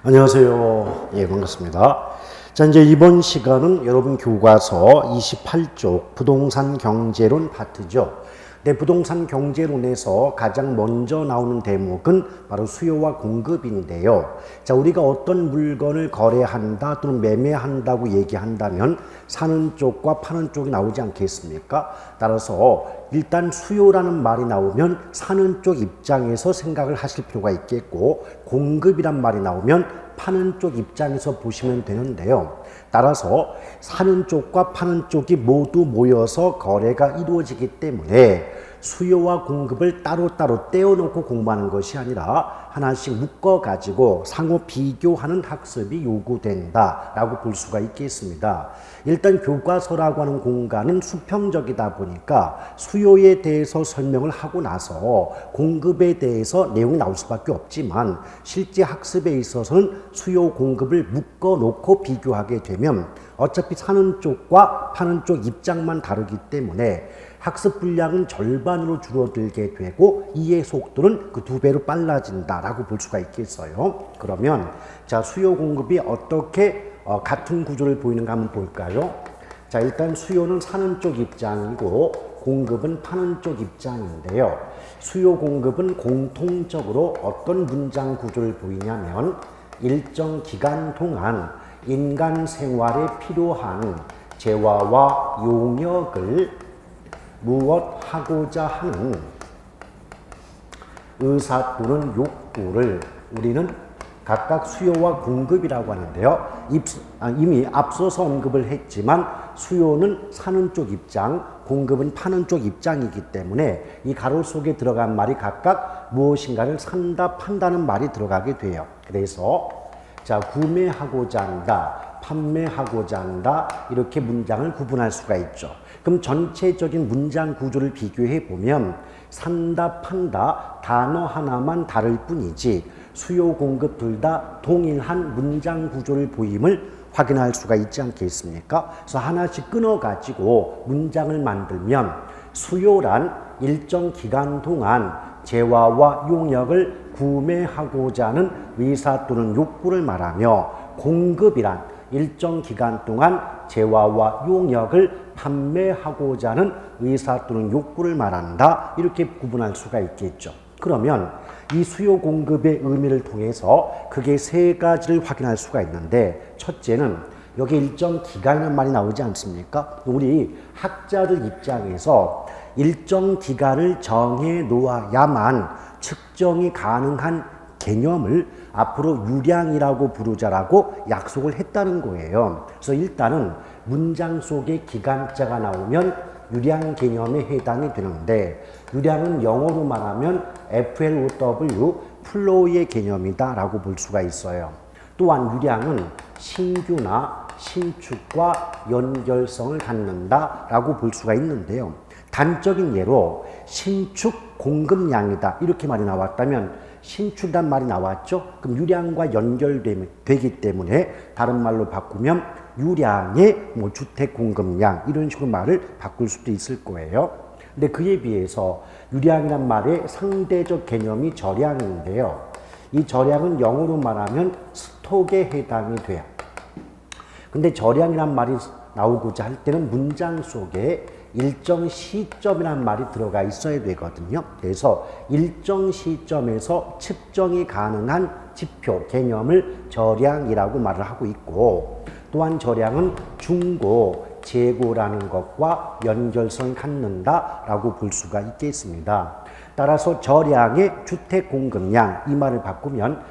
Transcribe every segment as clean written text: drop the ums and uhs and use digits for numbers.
안녕하세요. 예, 반갑습니다. 자, 이제 이번 시간은 여러분 교과서 28쪽 부동산 경제론 파트죠. 네, 부동산 경제론에서 가장 먼저 나오는 대목은 바로 수요와 공급인데요. 자, 우리가 어떤 물건을 거래한다 또는 매매한다고 얘기한다면 사는 쪽과 파는 쪽이 나오지 않겠습니까? 따라서 일단 수요라는 말이 나오면 사는 쪽 입장에서 생각을 하실 필요가 있겠고, 공급이란 말이 나오면 파는 쪽 입장에서 보시면 되는데요. 따라서 사는 쪽과 파는 쪽이 모두 모여서 거래가 이루어지기 때문에 수요와 공급을 따로따로 떼어놓고 공부하는 것이 아니라 하나씩 묶어가지고 상호 비교하는 학습이 요구된다라고 볼 수가 있겠습니다. 일단 교과서라고 하는 공간은 수평적이다 보니까 수요에 대해서 설명을 하고 나서 공급에 대해서 내용이 나올 수밖에 없지만, 실제 학습에 있어서는 수요 공급을 묶어놓고 비교하게 되면 어차피 사는 쪽과 파는 쪽 입장만 다르기 때문에 학습 분량은 절반으로 줄어들게 되고 이해 속도는 그 2배로 빨라진다라고 볼 수가 있겠어요. 그러면 자, 수요 공급이 어떻게 같은 구조를 보이는가 한번 볼까요? 자, 일단 수요는 사는 쪽 입장이고 공급은 파는 쪽 입장인데요. 수요 공급은 공통적으로 어떤 문장 구조를 보이냐면, 일정 기간 동안 인간 생활에 필요한 재화와 용역을 무엇하고자 하는 의사 또는 욕구를 우리는 각각 수요와 공급이라고 하는데요. 이미 앞서서 언급을 했지만 수요는 사는 쪽 입장, 공급은 파는 쪽 입장이기 때문에 이 가로 속에 들어간 말이 각각 무엇인가를 산다, 판다는 말이 들어가게 돼요. 그래서 자, 구매하고자 한다, 판매하고자 한다, 이렇게 문장을 구분할 수가 있죠. 그럼 전체적인 문장 구조를 비교해 보면 산다, 판다 단어 하나만 다를 뿐이지 수요, 공급 둘 다 동일한 문장 구조를 보임을 확인할 수가 있지 않겠습니까? 그래서 하나씩 끊어가지고 문장을 만들면 수요란 일정 기간 동안 재화와 용역을 구매하고자 하는 의사 또는 욕구를 말하며, 공급이란 일정 기간 동안 재화와 용역을 판매하고자 하는 의사 또는 욕구를 말한다, 이렇게 구분할 수가 있겠죠. 그러면 이 수요 공급의 의미를 통해서 크게 3가지를 확인할 수가 있는데, 첫째는 여기 일정 기간이라는 말이 나오지 않습니까? 우리 학자들 입장에서 일정 기간을 정해 놓아야만 측정이 가능한 개념을 앞으로 유량이라고 부르자라고 약속을 했다는 거예요. 그래서 일단은 문장 속에 기간자가 나오면 유량 개념에 해당이 되는데, 유량은 영어로 말하면 FLOW, 플로우의 개념이다 라고 볼 수가 있어요. 또한 유량은 신규나 신축과 연결성을 갖는다 라고 볼 수가 있는데요. 단적인 예로 신축 공급량이다 이렇게 말이 나왔다면 신축이란 말이 나왔죠. 그럼 유량과 연결되기 때문에 다른 말로 바꾸면 유량의 주택 공급량, 이런 식으로 말을 바꿀 수도 있을 거예요. 근데 그에 비해서 유량이란 말의 상대적 개념이 저량인데요. 이 저량은 영어로 말하면 스톡에 해당이 돼요. 근데 저량이란 말이 나오고자 할 때는 문장 속에 일정 시점이라는 말이 들어가 있어야 되거든요. 그래서 일정 시점에서 측정이 가능한 지표, 개념을 저량이라고 말을 하고 있고, 또한 저량은 중고, 재고라는 것과 연결성을 갖는다라고 볼 수가 있겠습니다. 따라서 저량의 주택 공급량, 이 말을 바꾸면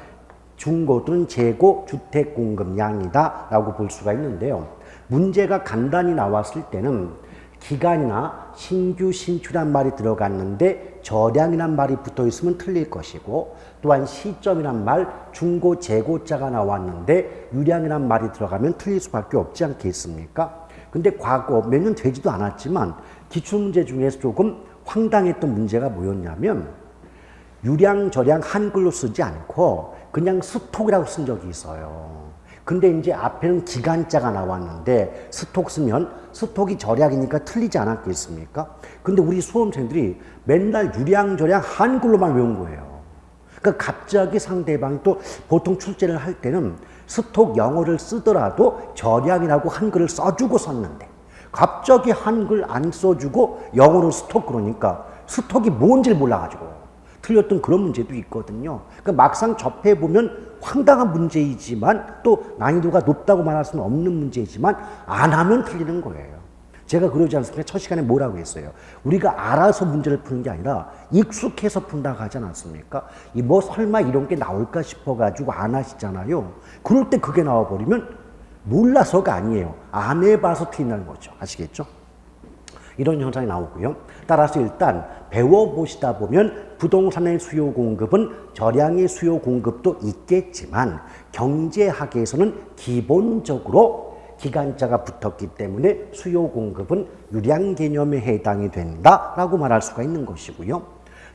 중고 또는 재고 주택 공급량이다 라고 볼 수가 있는데요. 문제가 간단히 나왔을 때는 기간이나 신규, 신축이란 말이 들어갔는데 저량이란 말이 붙어 있으면 틀릴 것이고, 또한 시점이란 말, 중고, 재고자가 나왔는데 유량이란 말이 들어가면 틀릴 수밖에 없지 않겠습니까? 근데 과거 몇 년 되지도 않았지만 기출문제 중에서 조금 황당했던 문제가 뭐였냐면, 유량, 저량 한글로 쓰지 않고 그냥 스톡이라고 쓴 적이 있어요. 근데 이제 앞에는 기간자가 나왔는데 스톡 쓰면 스톡이 절약이니까 틀리지 않았겠습니까? 근데 우리 수험생들이 맨날 유량, 절약 한글로만 외운 거예요. 그러니까 갑자기 상대방이 또 보통 출제를 할 때는 스톡 영어를 쓰더라도 절양이라고 한글을 써주고 썼는데 갑자기 한글 안 써주고 영어로 스톡 그러니까 스톡이 뭔지를 몰라가지고 틀렸던 그런 문제도 있거든요. 그러니까 막상 접해보면 황당한 문제이지만 또 난이도가 높다고 말할 수는 없는 문제이지만 안 하면 틀리는 거예요. 제가 그러지 않습니까? 첫 시간에 뭐라고 했어요? 우리가 알아서 문제를 푸는 게 아니라 익숙해서 푼다고 하지 않았습니까? 이 뭐 설마 이런 게 나올까 싶어가지고 안 하시잖아요. 그럴 때 그게 나와버리면 몰라서가 아니에요. 안 해봐서 틀린다는 거죠. 아시겠죠? 이런 현상이 나오고요. 따라서 일단 배워보시다 보면 부동산의 수요 공급은 절양의 수요 공급도 있겠지만 경제학에서는 기본적으로 기간자가 붙었기 때문에 수요 공급은 유량 개념에 해당이 된다라고 말할 수가 있는 것이고요.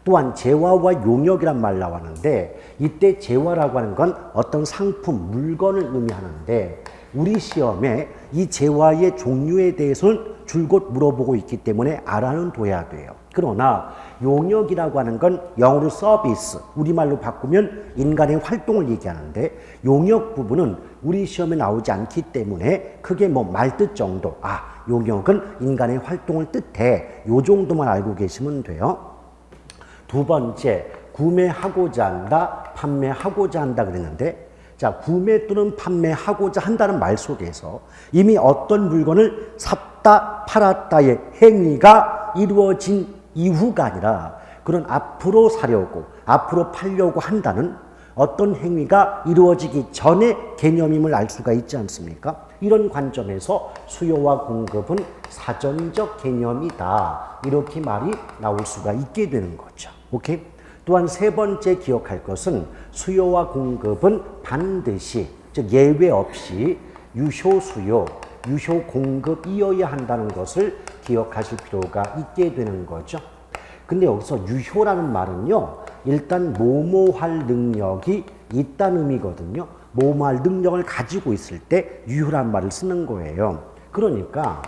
또한 재화와 용역이란 말 나왔는데 이때 재화라고 하는 건 어떤 상품, 물건을 의미하는데 우리 시험에 이 재화의 종류에 대해서는 줄곧 물어보고 있기 때문에 알아는 둬야 돼요. 그러나 용역이라고 하는 건 영어로 서비스, 우리말로 바꾸면 인간의 활동을 얘기하는데 용역 부분은 우리 시험에 나오지 않기 때문에 크게 뭐 말뜻 정도, 용역은 인간의 활동을 뜻해. 요 정도만 알고 계시면 돼요. 두 번째, 구매하고자 한다, 판매하고자 한다 그랬는데 자, 구매 또는 판매하고자 한다는 말 속에서 이미 어떤 물건을 샀다, 팔았다의 행위가 이루어진 이후가 아니라 그런 앞으로 사려고, 앞으로 팔려고 한다는 어떤 행위가 이루어지기 전의 개념임을 알 수가 있지 않습니까? 이런 관점에서 수요와 공급은 사전적 개념이다. 이렇게 말이 나올 수가 있게 되는 거죠. 오케이? 또한 세 번째 기억할 것은 수요와 공급은 반드시, 즉 예외 없이 유효수요, 유효공급이어야 한다는 것을 기억하실 필요가 있게 되는 거죠. 근데 여기서 유효라는 말은요, 일단 뭐뭐할 능력이 있다는 의미거든요. 뭐뭐할 능력을 가지고 있을 때 유효란 말을 쓰는 거예요. 그러니까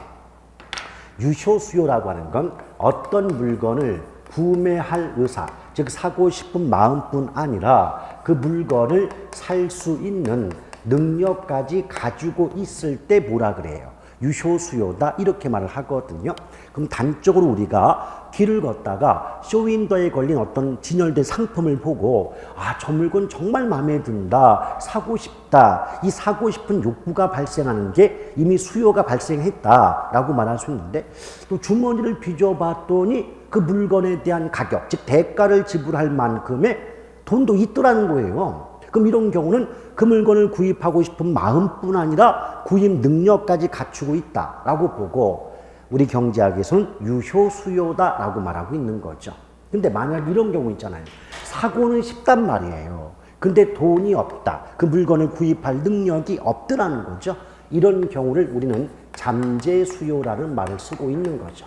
유효수요라고 하는 건 어떤 물건을 구매할 의사, 즉 사고 싶은 마음뿐 아니라 그 물건을 살 수 있는 능력까지 가지고 있을 때 뭐라 그래요? 유효수요다 이렇게 말을 하거든요. 그럼 단적으로 우리가 길을 걷다가 쇼윈도에 걸린 어떤 진열된 상품을 보고 저 물건 정말 마음에 든다, 사고 싶다, 이 사고 싶은 욕구가 발생하는 게 이미 수요가 발생했다라고 말할 수 있는데 또 주머니를 뒤져봤더니 그 물건에 대한 가격, 즉 대가를 지불할 만큼의 돈도 있더라는 거예요. 그럼 이런 경우는 그 물건을 구입하고 싶은 마음뿐 아니라 구입 능력까지 갖추고 있다라고 보고 우리 경제학에서는 유효수요다라고 말하고 있는 거죠. 근데 만약 이런 경우 있잖아요. 사고는 쉽단 말이에요. 근데 돈이 없다. 그 물건을 구입할 능력이 없더라는 거죠. 이런 경우를 우리는 잠재수요라는 말을 쓰고 있는 거죠.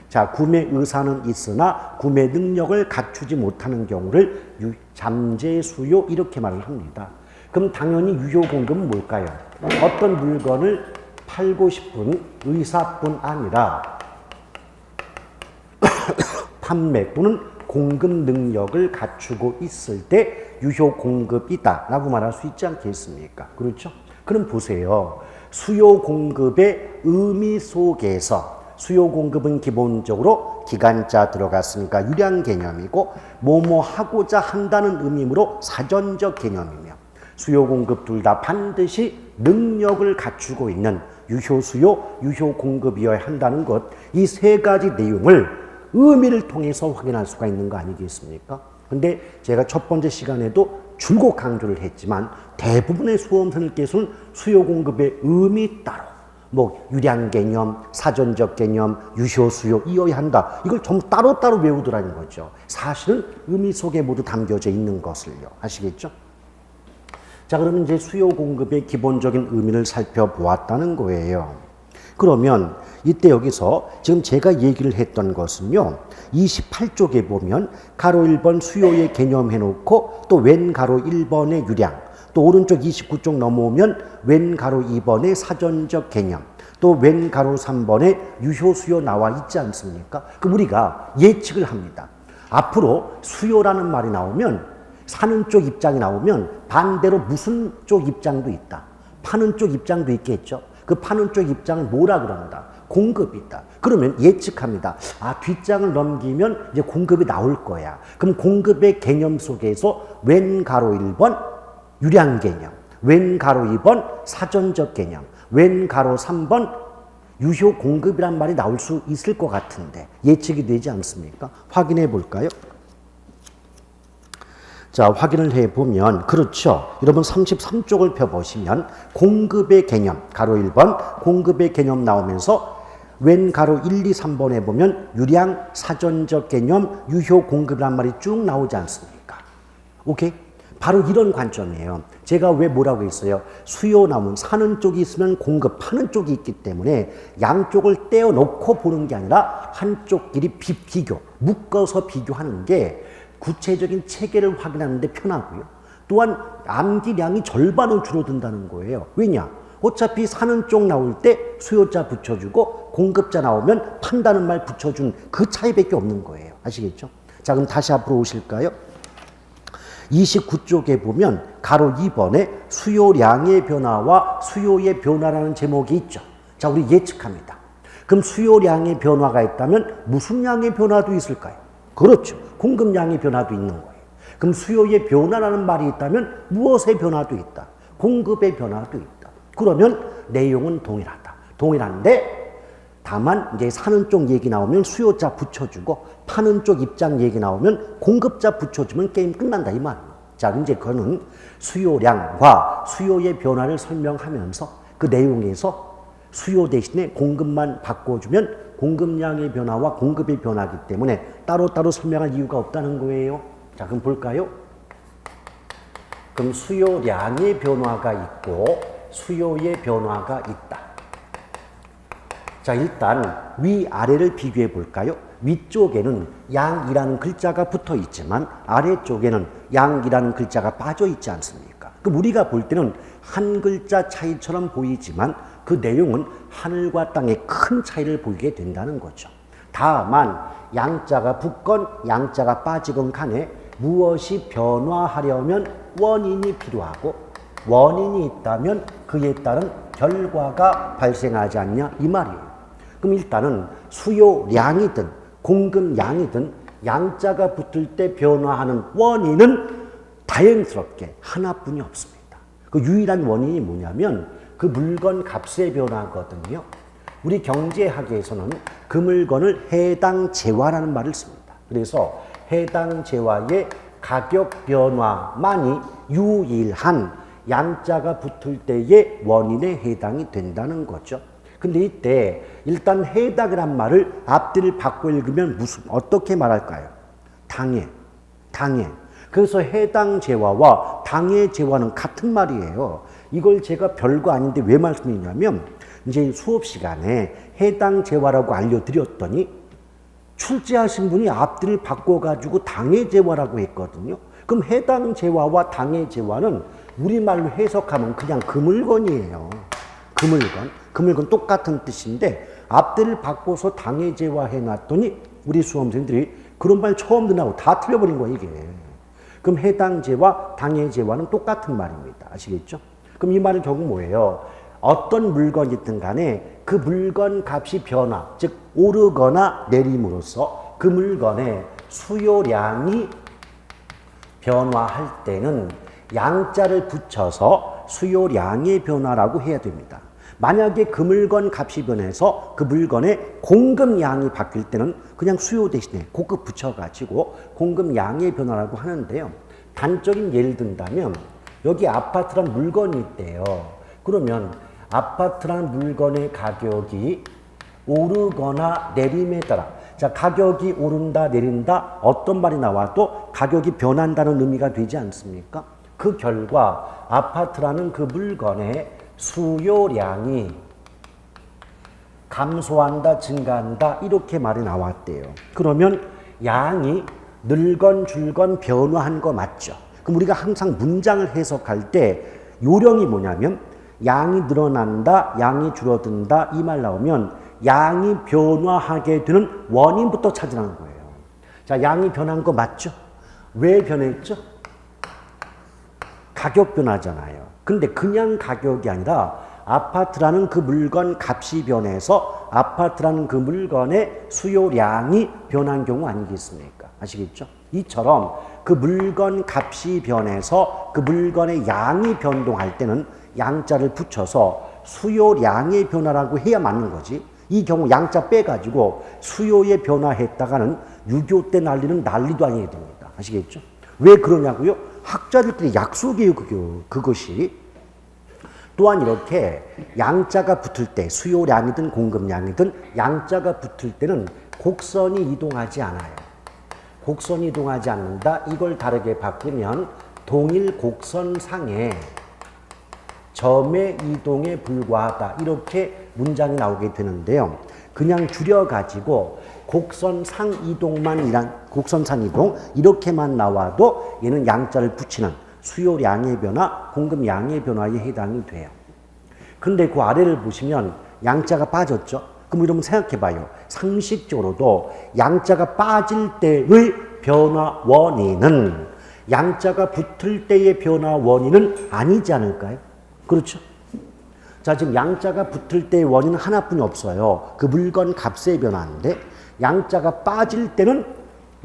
자, 구매 의사는 있으나 구매 능력을 갖추지 못하는 경우를 잠재수요 이렇게 말을 합니다. 그럼 당연히 유효공급은 뭘까요? 어떤 물건을 팔고 싶은 의사뿐 아니라 판매 또는 공급 능력을 갖추고 있을 때 유효공급이다 라고 말할 수 있지 않겠습니까? 그렇죠? 그럼 보세요. 수요 공급의 의미 속에서 수요 공급은 기본적으로 기간자 들어갔으니까 유량 개념이고 뭐뭐 하고자 한다는 의미로 사전적 개념이며 수요 공급 둘 다 반드시 능력을 갖추고 있는 유효수요, 유효공급이어야 한다는 것, 이 세 가지 내용을 의미를 통해서 확인할 수가 있는 거 아니겠습니까? 근데 제가 첫 번째 시간에도 줄곧 강조를 했지만 대부분의 수험생들께서는 수요 공급의 의미 따로 뭐 유량 개념, 사전적 개념, 유효수요 이어야 한다. 이걸 전부 따로따로 외우더라는 거죠. 사실은 의미 속에 모두 담겨져 있는 것을요. 아시겠죠? 자, 그러면 이제 수요 공급의 기본적인 의미를 살펴보았다는 거예요. 그러면 이때 여기서 지금 제가 얘기를 했던 것은요. 28쪽에 보면 가로 1번 수요의 개념 해놓고 또 왼 가로 1번의 유량, 또 오른쪽 29쪽 넘어오면 왼 가로 2번의 사전적 개념, 또 왼 가로 3번의 유효수요 나와 있지 않습니까? 그럼 우리가 예측을 합니다. 앞으로 수요라는 말이 나오면 사는 쪽 입장이 나오면 반대로 무슨 쪽 입장도 있다. 파는 쪽 입장도 있겠죠. 그 파는 쪽 입장은 뭐라 그런다? 공급이 있다. 그러면 예측합니다. 아, 뒷장을 넘기면 이제 공급이 나올 거야. 그럼 공급의 개념 속에서 왼 가로 1번 유량 개념, 왼 가로 2번 사전적 개념, 왼 가로 3번 유효 공급이란 말이 나올 수 있을 것 같은데 예측이 되지 않습니까? 확인해 볼까요? 자, 확인을 해보면 그렇죠. 여러분 33쪽을 펴보시면 공급의 개념, 가로 1번 공급의 개념 나오면서 왼 가로 1, 2, 3번에 보면 유량, 사전적 개념, 유효 공급이란 말이 쭉 나오지 않습니까? 오케이? 바로 이런 관점이에요. 제가 왜 뭐라고 했어요? 수요 나오면 사는 쪽이 있으면 공급, 파는 쪽이 있기 때문에 양쪽을 떼어놓고 보는 게 아니라 한쪽끼리 비교, 묶어서 비교하는 게 구체적인 체계를 확인하는 데 편하고요. 또한 암기량이 절반은 줄어든다는 거예요. 왜냐? 어차피 사는 쪽 나올 때 수요자 붙여주고 공급자 나오면 판다는 말 붙여준 그 차이밖에 없는 거예요. 아시겠죠? 자, 그럼 다시 앞으로 오실까요? 29쪽에 보면 가로 2번에 수요량의 변화와 수요의 변화라는 제목이 있죠. 자, 우리 예측합니다. 그럼 수요량의 변화가 있다면 무슨 양의 변화도 있을까요? 그렇죠. 공급량의 변화도 있는 거예요. 그럼 수요의 변화라는 말이 있다면 무엇의 변화도 있다. 공급의 변화도 있다. 그러면 내용은 동일하다. 동일한데 다만 이제 사는 쪽 얘기 나오면 수요자 붙여주고 파는 쪽 입장 얘기 나오면 공급자 붙여주면 게임 끝난다 이 말이에요. 자, 이제 그거는 수요량과 수요의 변화를 설명하면서 그 내용에서 수요 대신에 공급만 바꿔주면 공급량의 변화와 공급의 변화이기 때문에 따로따로 설명할 이유가 없다는 거예요. 자, 그럼 볼까요? 그럼 수요량의 변화가 있고 수요의 변화가 있다. 자, 일단 위아래를 비교해 볼까요? 위쪽에는 양이라는 글자가 붙어 있지만 아래쪽에는 양이라는 글자가 빠져 있지 않습니까? 그럼 우리가 볼 때는 한 글자 차이처럼 보이지만 그 내용은 하늘과 땅의 큰 차이를 보이게 된다는 거죠. 다만 양자가 붙건 양자가 빠지건 간에 무엇이 변화하려면 원인이 필요하고 원인이 있다면 그에 따른 결과가 발생하지 않냐 이 말이에요. 그럼 일단은 수요량이든 공급량이든 양자가 붙을 때 변화하는 원인은 다행스럽게 하나뿐이 없습니다. 그 유일한 원인이 뭐냐면 그 물건 값의 변화거든요. 우리 경제학에서는 그 물건을 해당 재화라는 말을 씁니다. 그래서 해당 재화의 가격 변화만이 유일한 양자가 붙을 때의 원인에 해당이 된다는 거죠. 근데 이때 일단 해당이란 말을 앞뒤를 바꿔 읽으면 어떻게 말할까요? 당해. 그래서 해당 재화와 당해 재화는 같은 말이에요. 이걸 제가 별거 아닌데 왜 말씀드리냐면 이제 수업 시간에 해당 재화라고 알려드렸더니 출제하신 분이 앞뒤를 바꿔가지고 당해 재화라고 했거든요. 그럼 해당 재화와 당해 재화는 우리말로 해석하면 그냥 그 물건이에요. 그 물건 똑같은 뜻인데 앞뒤를 바꿔서 당해 재화 해놨더니 우리 수험생들이 그런 말 처음 듣나고 다 틀려버린 거예요 이게. 그럼 해당 재화, 당해 재화는 똑같은 말입니다. 아시겠죠? 그럼 이 말은 결국 뭐예요? 어떤 물건이든 간에 그 물건 값이 변화, 즉 오르거나 내림으로써 그 물건의 수요량이 변화할 때는 양자를 붙여서 수요량의 변화라고 해야 됩니다. 만약에 그 물건 값이 변해서 그 물건의 공급량이 바뀔 때는 그냥 수요 대신에 고급 붙여가지고 공급량의 변화라고 하는데요. 단적인 예를 든다면 여기 아파트란 물건이 있대요. 그러면 아파트라는 물건의 가격이 오르거나 내림에 따라 자, 가격이 오른다 내린다 어떤 말이 나와도 가격이 변한다는 의미가 되지 않습니까? 그 결과 아파트라는 그 물건의 수요량이 감소한다 증가한다 이렇게 말이 나왔대요. 그러면 양이 늘건 줄건 변화한 거 맞죠? 그럼 우리가 항상 문장을 해석할 때 요령이 뭐냐면 양이 늘어난다 양이 줄어든다 이 말 나오면 양이 변화하게 되는 원인부터 찾으라는 거예요. 자, 양이 변한 거 맞죠? 왜 변했죠? 가격 변화잖아요. 근데 그냥 가격이 아니라 아파트라는 그 물건 값이 변해서 아파트라는 그 물건의 수요량이 변한 경우 아니겠습니까? 아시겠죠? 이처럼 그 물건 값이 변해서 그 물건의 양이 변동할 때는 양자를 붙여서 수요량의 변화라고 해야 맞는 거지. 이 경우 양자 빼가지고 수요의 변화했다가는 6.25 때 난리는 난리도 아니게 됩니다. 아시겠죠? 왜 그러냐고요? 학자들끼리 약속이에요, 그것이. 또한 이렇게 양자가 붙을 때 수요량이든 공급량이든 양자가 붙을 때는 곡선이 이동하지 않아요. 곡선이 이동하지 않는다. 이걸 다르게 바꾸면 동일 곡선상에 점의 이동에 불과하다. 이렇게 문장이 나오게 되는데요. 그냥 줄여가지고 곡선상 이동 이렇게만 나와도 얘는 양자를 붙이는 수요량의 변화, 공급량의 변화에 해당이 돼요. 근데 그 아래를 보시면 양자가 빠졌죠? 그럼 여러분 생각해 봐요. 상식적으로도 양자가 빠질 때의 변화 원인은 양자가 붙을 때의 변화 원인은 아니지 않을까요? 그렇죠? 자, 지금 양자가 붙을 때의 원인은 하나뿐이 없어요. 그 물건 값의 변화인데 양자가 빠질 때는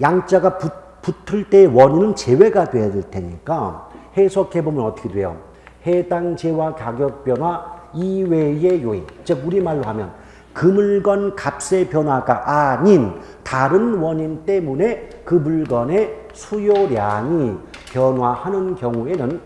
양자가 붙을 때의 원인은 제외가 돼야 될 테니까 해석해보면 어떻게 돼요? 해당 재와 가격 변화 이외의 요인, 즉 우리말로 하면 그 물건 값의 변화가 아닌 다른 원인 때문에 그 물건의 수요량이 변화하는 경우에는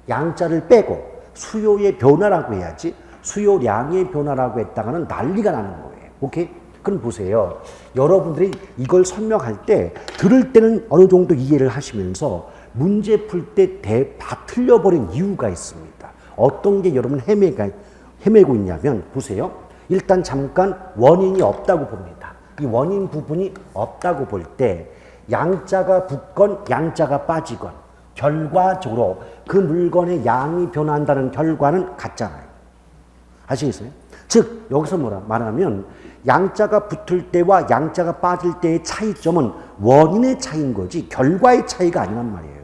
양자를 빼고 수요의 변화라고 해야지 수요량의 변화라고 했다가는 난리가 나는 거예요. 오케이? 그럼 보세요. 여러분들이 이걸 설명할 때 들을 때는 어느 정도 이해를 하시면서 문제 풀 때 다 틀려버린 이유가 있습니다. 어떤 게 여러분 헤매고 있냐면 보세요. 일단 잠깐 원인이 없다고 봅니다. 이 원인 부분이 없다고 볼 때 양자가 붙건 양자가 빠지건 결과적으로 그 물건의 양이 변한다는 결과는 같잖아요. 아시겠어요? 즉 여기서 말하면 양자가 붙을 때와 양자가 빠질 때의 차이점은 원인의 차이인 거지 결과의 차이가 아니란 말이에요.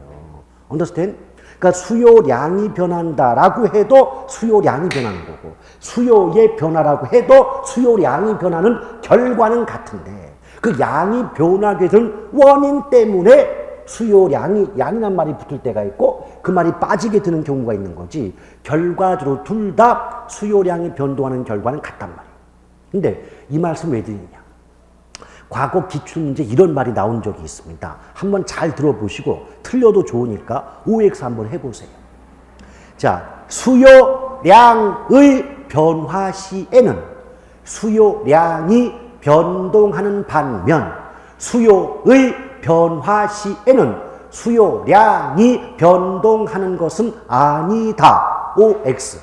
Understand? 그러니까 수요량이 변한다라고 해도 수요량이 변하는 거고 수요의 변화라고 해도 수요량이 변하는 결과는 같은데 그 양이 변하게 된 원인 때문에 양이란 말이 붙을 때가 있고 그 말이 빠지게 되는 경우가 있는 거지 결과적으로 둘 다 수요량이 변동하는 결과는 같단 말이에요. 근데 이 말씀 왜 드리냐? 과거 기출문제 이런 말이 나온 적이 있습니다. 한번 잘 들어보시고 틀려도 좋으니까 OX 한번 해보세요. 자, 수요량의 변화 시에는 수요량이 변동하는 반면 수요의 변화 시에는 수요량이 변동하는 것은 아니다. OX.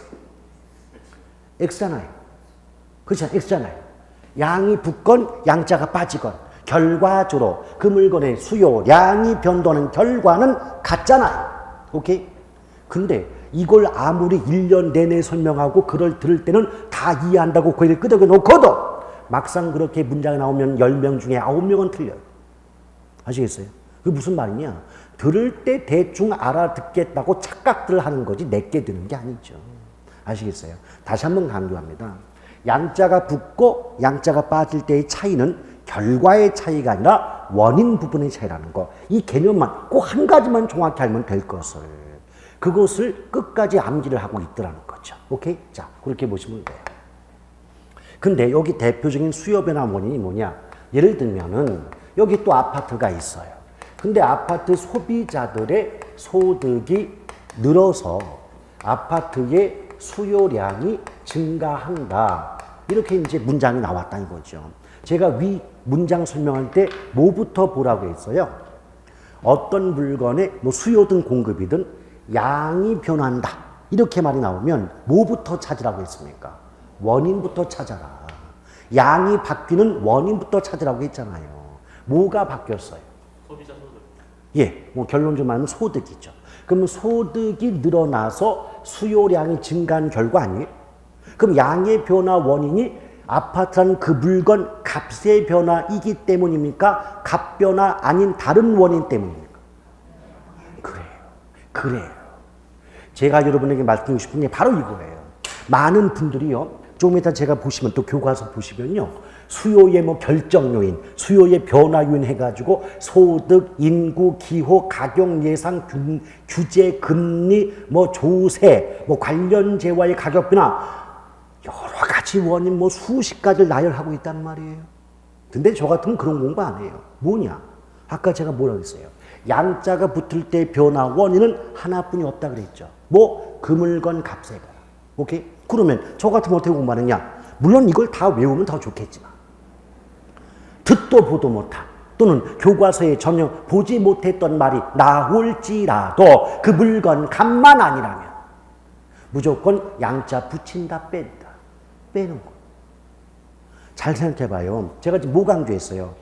X잖아요. 그렇죠? X잖아요. 양이 붙건 양자가 빠지건 결과적으로 그 물건의 수요량이 변동하는 결과는 같잖아요. 오케이? 근데 이걸 아무리 1년 내내 설명하고 그걸 들을 때는 다 이해한다고 고개를 끄덕여 놓고도 막상 그렇게 문장이 나오면 10명 중에 9명은 틀려요. 아시겠어요? 그게 무슨 말이냐? 들을 때 대충 알아듣겠다고 착각들 하는 거지 내게 드는 게 아니죠. 아시겠어요? 다시 한번 강조합니다. 양자가 붙고 양자가 빠질 때의 차이는 결과의 차이가 아니라 원인 부분의 차이라는 거. 이 개념만 꼭 한 가지만 정확히 알면 될 것을. 그것을 끝까지 암기를 하고 있더라는 거죠. 오케이? 자, 그렇게 보시면 돼요. 근데 여기 대표적인 수요 변화 원인이 뭐냐? 예를 들면은 여기 또 아파트가 있어요. 근데 아파트 소비자들의 소득이 늘어서 아파트의 수요량이 증가한다. 이렇게 이제 문장이 나왔다는 거죠. 제가 위 문장 설명할 때 뭐부터 보라고 했어요? 어떤 물건의 수요든 공급이든 양이 변한다. 이렇게 말이 나오면 뭐부터 찾으라고 했습니까? 원인부터 찾아라. 양이 바뀌는 원인부터 찾으라고 했잖아요. 뭐가 바뀌었어요? 소비자 소득. 예, 결론적으로 말하면 소득이죠. 그럼 소득이 늘어나서 수요량이 증가한 결과 아니에요? 그럼 양의 변화 원인이 아파트라는 그 물건 값의 변화이기 때문입니까? 값 변화 아닌 다른 원인 때문입니까? 그래요. 제가 여러분에게 말씀드리고 싶은 게 바로 이거예요. 많은 분들이요, 조금 이따 제가 보시면 또 교과서 보시면요, 수요의 뭐 결정 요인, 수요의 변화 요인 해가지고 소득, 인구, 기호, 가격 예상, 규제, 금리, 뭐 조세, 뭐 관련제와의 가격 변화, 여러 가지 원인 뭐 수십 가지를 나열하고 있단 말이에요. 근데 저 같으면 그런 공부 안 해요. 뭐냐? 아까 제가 뭐라고 했어요? 양자가 붙을 때 변화 원인은 하나뿐이 없다 그랬죠. 뭐 그 물건 값의 변화. 오케이? 그러면 저 같으면 어떻게 공부하느냐? 물론 이걸 다 외우면 더 좋겠지만 듣도 보도 못한 또는 교과서에 전혀 보지 못했던 말이 나올지라도 그 물건 값만 아니라면 무조건 양자 붙인다 뺀다. 빼는 거. 잘 생각해봐요. 제가 지금 뭐 강조했어요?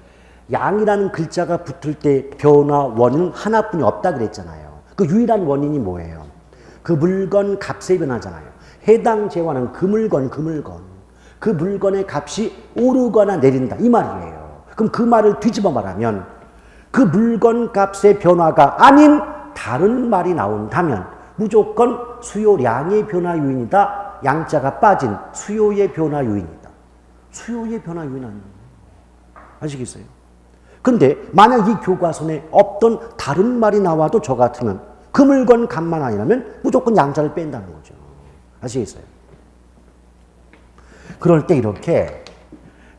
양이라는 글자가 붙을 때 변화 원인은 하나뿐이 없다 그랬잖아요. 그 유일한 원인이 뭐예요? 그 물건 값의 변화잖아요. 해당 재화는 그 물건. 그 물건의 값이 오르거나 내린다. 이 말이에요. 그럼 그 말을 뒤집어 말하면 그 물건 값의 변화가 아닌 다른 말이 나온다면 무조건 수요량의 변화 요인이다. 양자가 빠진 수요의 변화 요인이다. 수요의 변화 요인 아니에요. 아시겠어요? 근데 만약 이 교과서에 없던 다른 말이 나와도 저 같으면 그 물건 값만 아니라면 무조건 양자를 뺀다는 거죠. 아시겠어요? 그럴 때 이렇게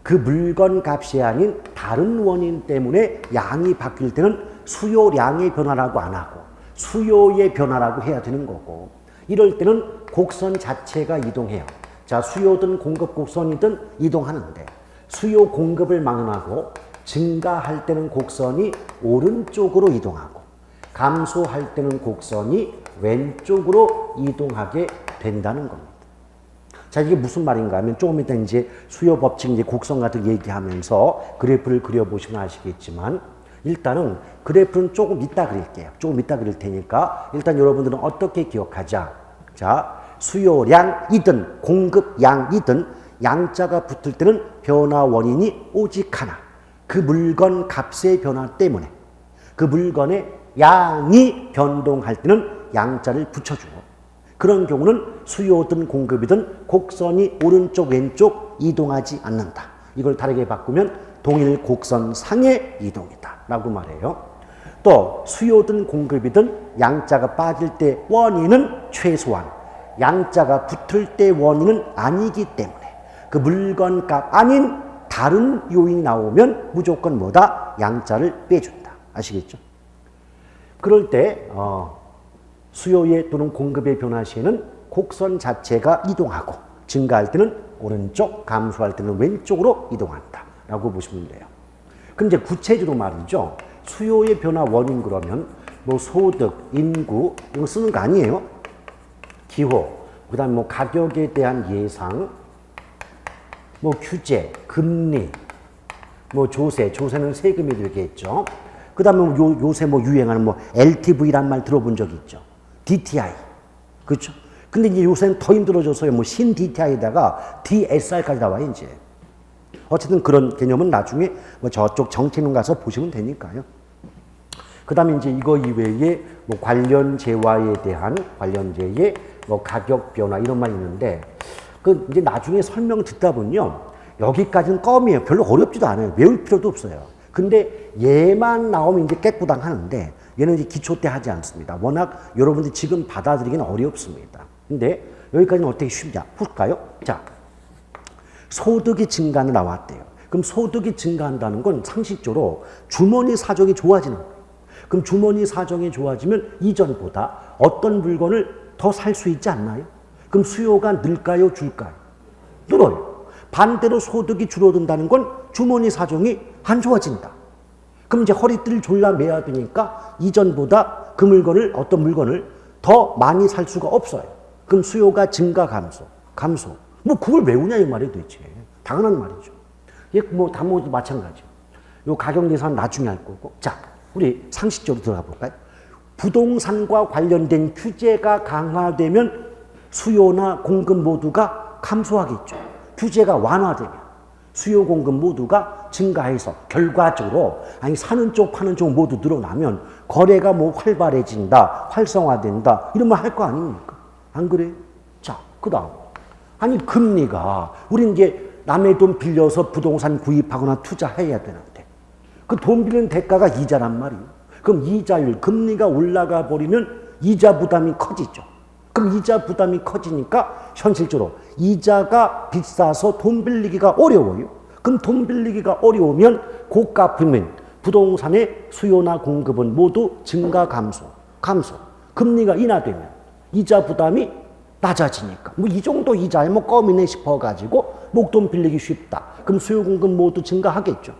그 물건 값이 아닌 다른 원인 때문에 양이 바뀔 때는 수요량의 변화라고 안 하고 수요의 변화라고 해야 되는 거고, 이럴 때는 곡선 자체가 이동해요. 자, 수요든 공급 곡선이든 이동하는데 수요 공급을 망언하고 증가할 때는 곡선이 오른쪽으로 이동하고 감소할 때는 곡선이 왼쪽으로 이동하게 된다는 겁니다. 자, 이게 무슨 말인가 하면 조금 이따 이제 수요 법칙 이제 곡선 같은 거 얘기하면서 그래프를 그려보시면 아시겠지만 일단은 그래프는 조금 이따 그릴게요. 조금 이따 그릴 테니까 일단 여러분들은 어떻게 기억하자. 자, 수요량이든 공급량이든 양자가 붙을 때는 변화 원인이 오직 하나. 그 물건 값의 변화 때문에 그 물건의 양이 변동할 때는 양자를 붙여주고, 그런 경우는 수요든 공급이든 곡선이 오른쪽 왼쪽 이동하지 않는다. 이걸 다르게 바꾸면 동일 곡선 상의 이동이다 라고 말해요. 또 수요든 공급이든 양자가 빠질 때 원인은 최소한 양자가 붙을 때 원인은 아니기 때문에 그 물건 값 아닌 다른 요인이 나오면 무조건 뭐다? 양자를 빼준다. 아시겠죠? 그럴 때 수요의 또는 공급의 변화 시에는 곡선 자체가 이동하고 증가할 때는 오른쪽, 감소할 때는 왼쪽으로 이동한다 라고 보시면 돼요. 그럼 이제 구체적으로 말이죠. 수요의 변화 원인 그러면 뭐 소득, 인구 이거 쓰는 거 아니에요. 기호, 그 다음에 뭐 가격에 대한 예상, 뭐 규제, 금리, 뭐 조세는 세금이 되겠죠. 그 다음에 요새 뭐 유행하는 뭐 LTV란 말 들어본 적 있죠. DTI. 그렇죠? 근데 이제 요새는 더 힘들어져서요. 뭐 신 DTI에다가 DSR까지 나와요, 이제. 어쨌든 그런 개념은 나중에 뭐 저쪽 정책론 가서 보시면 되니까요. 그 다음에 이제 이거 이외에 뭐 관련재와에 대한 관련재의 뭐 가격 변화 이런 말이 있는데 그 이제 나중에 설명 듣다 보면요. 여기까지는 껌이에요. 별로 어렵지도 않아요. 외울 필요도 없어요. 근데 얘만 나오면 이제 깨꾸당 하는데 얘는 이제 기초 때 하지 않습니다. 워낙 여러분들이 지금 받아들이기는 어렵습니다. 근데 여기까지는 어떻게 쉽냐? 볼까요? 자, 소득이 증가는 나왔대요. 그럼 소득이 증가한다는 건 상식적으로 주머니 사정이 좋아지는 거예요. 그럼 주머니 사정이 좋아지면 이전보다 어떤 물건을 더 살 수 있지 않나요? 그럼 수요가 늘까요? 줄까요? 늘어요. 반대로 소득이 줄어든다는 건 주머니 사정이 안 좋아진다. 그럼 이제 허리띠를 졸라 매야 되니까 이전보다 그 물건을, 어떤 물건을 더 많이 살 수가 없어요. 그럼 수요가 증가, 감소. 뭐 그걸 외우냐 이 말이에요 도대체. 당연한 말이죠. 뭐 단모도 마찬가지예요. 요 가격 예산 나중에 할 거고. 자, 우리 상식적으로 들어가 볼까요? 부동산과 관련된 규제가 강화되면 수요나 공급 모두가 감소하겠죠. 규제가 완화되면. 수요 공급 모두가 증가해서 결과적으로 아니 사는 쪽 파는 쪽 모두 늘어나면 거래가 뭐 활발해진다, 활성화된다 이런 말 할 거 아닙니까? 안 그래요? 자, 그다음 아니 금리가 우리 이제 남의 돈 빌려서 부동산 구입하거나 투자해야 되는데 그 돈 빌리는 대가가 이자란 말이에요. 그럼 이자율 금리가 올라가 버리면 이자 부담이 커지죠. 그럼 이자 부담이 커지니까 현실적으로 이자가 비싸서 돈 빌리기가 어려워요. 그럼 돈 빌리기가 어려우면 고가품인 부동산의 수요나 공급은 모두 증가 감소. 금리가 인하되면 이자 부담이 낮아지니까 뭐 이 정도 이자에 뭐 껌이네 싶어가지고 목돈 빌리기 쉽다. 그럼 수요 공급 모두 증가하겠죠.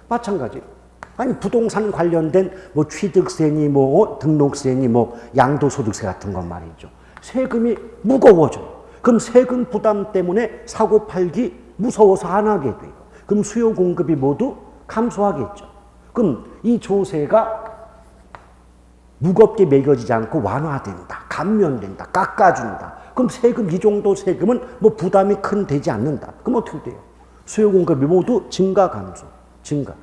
마찬가지. 아니 부동산 관련된 뭐 취득세니 뭐 등록세니 뭐 양도소득세 같은 것 말이죠. 세금이 무거워져요. 그럼 세금 부담 때문에 사고 팔기 무서워서 안 하게 돼요. 그럼 수요 공급이 모두 감소하겠죠. 그럼 이 조세가 무겁게 매겨지지 않고 완화된다, 감면된다, 깎아준다. 그럼 세금 이 정도 세금은 뭐 부담이 큰 되지 않는다. 그럼 어떻게 돼요? 수요 공급이 모두 증가 감소, 증가.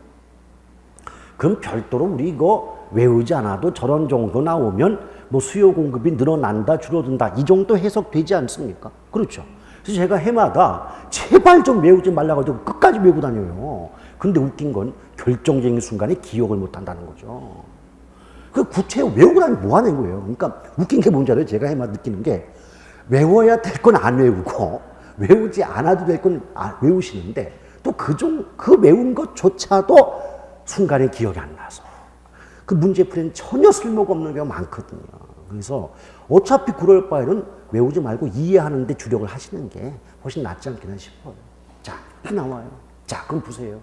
그럼 별도로 우리 이거 외우지 않아도 저런 정도 나오면 뭐 수요 공급이 늘어난다, 줄어든다 이 정도 해석되지 않습니까? 그렇죠. 그래서 제가 해마다 제발 좀 외우지 말라고 하고 끝까지 외우고 다녀요. 근데 웃긴 건 결정적인 순간에 기억을 못 한다는 거죠. 그 구체 외우고 다니면 뭐 하는 거예요? 그러니까 웃긴 게 뭔지 알아요? 제가 해마다 느끼는 게 외워야 될 건 안 외우고 외우지 않아도 될 건 외우시는데 또 그 외운 것조차도 순간에 기억이 안 나서 그 문제 풀이는 전혀 쓸모가 없는 경우가 많거든요. 그래서 어차피 그럴 바에는 외우지 말고 이해하는 데 주력을 하시는 게 훨씬 낫지 않겠나 싶어요. 자, 이렇게 나와요. 자, 그럼 보세요.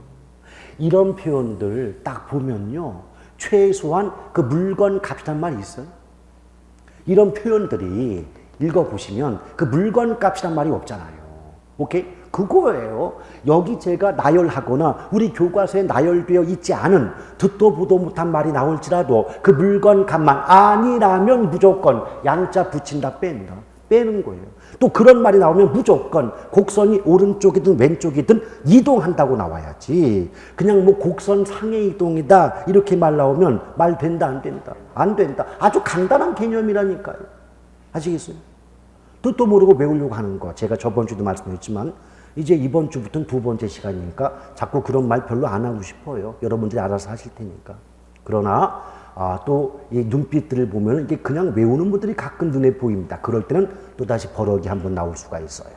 이런 표현들 딱 보면요. 최소한 그 물건 값이란 말이 있어요. 이런 표현들이 읽어보시면 그 물건 값이란 말이 없잖아요. 오케이? 그거예요. 여기 제가 나열하거나 우리 교과서에 나열되어 있지 않은 듣도 보도 못한 말이 나올지라도 그 물건 값만 아니라면 무조건 양자 붙인다 뺀다. 빼는 거예요. 또 그런 말이 나오면 무조건 곡선이 오른쪽이든 왼쪽이든 이동한다고 나와야지. 그냥 뭐 곡선 상해 이동이다 이렇게 말 나오면 말 된다 안 된다? 안 된다. 아주 간단한 개념이라니까요. 아시겠어요? 뜻도 모르고 외우려고 하는 거. 제가 저번 주도 말씀드렸지만 이제 이번 주부터는 두 번째 시간이니까 자꾸 그런 말 별로 안 하고 싶어요. 여러분들이 알아서 하실 테니까. 그러나 또 이 눈빛들을 보면 이게 그냥 외우는 분들이 가끔 눈에 보입니다. 그럴 때는 또다시 버럭이 한번 나올 수가 있어요.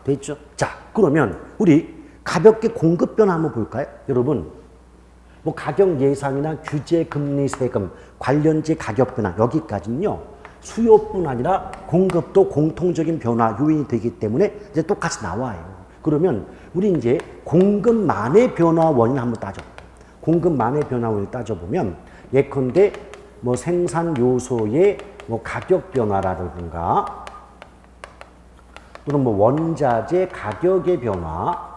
됐죠? 자, 그러면 우리 가볍게 공급 변화 한번 볼까요? 여러분, 뭐 가격 예상이나 규제 금리 세금, 관련제 가격 변화 여기까지는요. 수요뿐 아니라 공급도 공통적인 변화 요인이 되기 때문에 이제 똑같이 나와요. 그러면 우리 이제 공급만의 변화 원인 한번 따져볼게요. 공급만의 변화 원인을 따져보면 예컨대 뭐 생산 요소의 뭐 가격 변화라든가 또는 뭐 원자재 가격의 변화,